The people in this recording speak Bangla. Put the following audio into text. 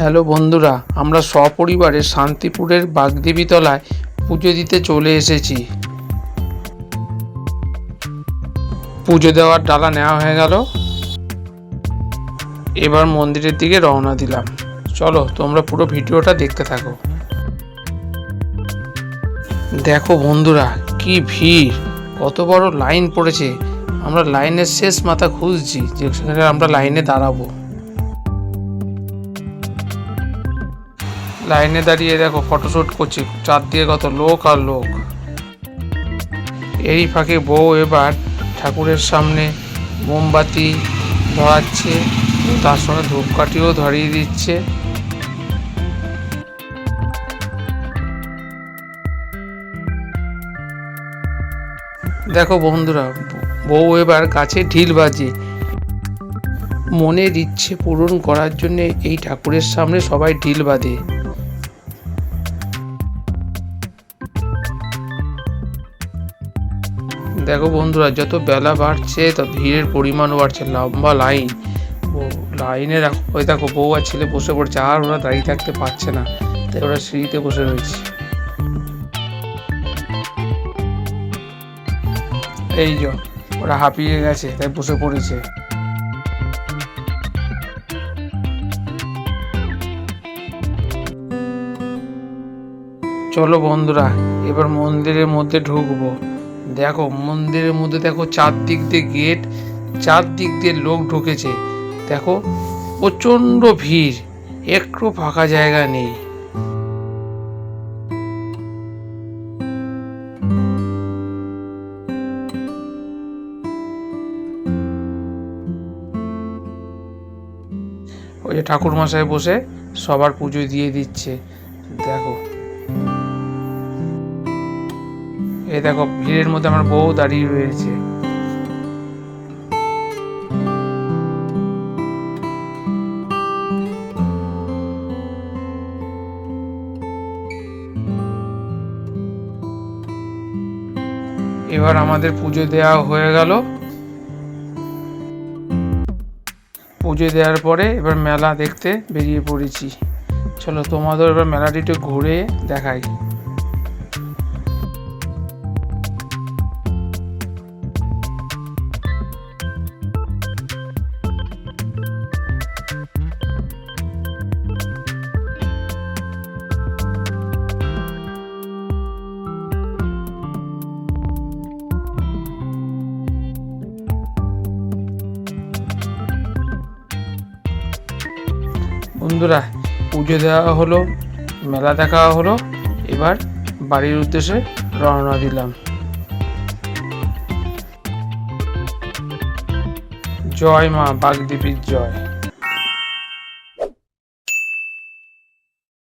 হ্যালো বন্ধুরা, আমরা সপরিবারে শান্তিপুরের বাগদেবী তলায় পুজো দিতে চলে এসেছি। পুজো দেওয়ার ডালা নেওয়া হয়ে গেল, এবার মন্দিরের দিকে রওনা দিলাম। চলো তোমরা পুরো ভিডিওটা দেখতে থাকো। দেখো বন্ধুরা, কি ভিড়, কত বড় লাইন পড়েছে। আমরা লাইনের শেষ মাথা খুঁজছি, যেখানে আমরা লাইনে দাঁড়াবো। লাইনে দাঁড়িয়ে দেখো ফটোশ্যুট করছি, চারদিকে কত লোক আর লোক। এরই ফাঁকে বউ এবার ঠাকুরের সামনে মোমবাতি ধরাচ্ছে, তার সঙ্গে ধূপকাঠিও ধরিয়ে দিচ্ছে। দেখো বন্ধুরা, বউ এবার গাছে ঢিল বাজে। মনের ইচ্ছে পূরণ করার জন্য এই ঠাকুরের সামনে সবাই ঢিল বাঁধে। দেখো বন্ধুরা, যত বেলা বাড়ছে তত ভিড়ের পরিমাণও বাড়ছে। লম্বা লাইন, লাইনে ওই দেখো বউ আর ছেলে বসে পড়ছে, আর ওরা দাঁড়িয়ে থাকতে পারছে না, তাই ওরা সিঁড়িতে বসে রয়েছে। এই যে ওরা হাঁপিয়ে গেছে, তাই বসে পড়েছে। চলো বন্ধুরা, এবার মন্দিরের মধ্যে ঢুকবো। দেখো মন্দিরের মধ্যে দেখো চারদিক দিয়ে গেট, চারদিক দিয়ে লোক ঢুকেছে। দেখো প্রচণ্ড ভিড়, একটু ফাঁকা জায়গা নেই। ওই যে ঠাকুর মশাই বসে সবার পুজো দিয়ে দিচ্ছে। দেখো এই দেখো ভিড়ের মধ্যে আমার বউ দাঁড়িয়ে রয়েছে। এবার আমাদের পুজো দেওয়া হয়ে গেল। পুজো দেওয়ার পরে এবার মেলা দেখতে বেরিয়ে পড়েছি। চলো তোমাদের এবার মেলাটি একটু ঘুরে দেখাই। বন্ধুরা, পুজো দেওয়া হলো, মেলা দেখা হলো, এবার বাড়ির উদ্দেশ্যে রওনা দিলাম। জয় মা বাগদেবীর জয়।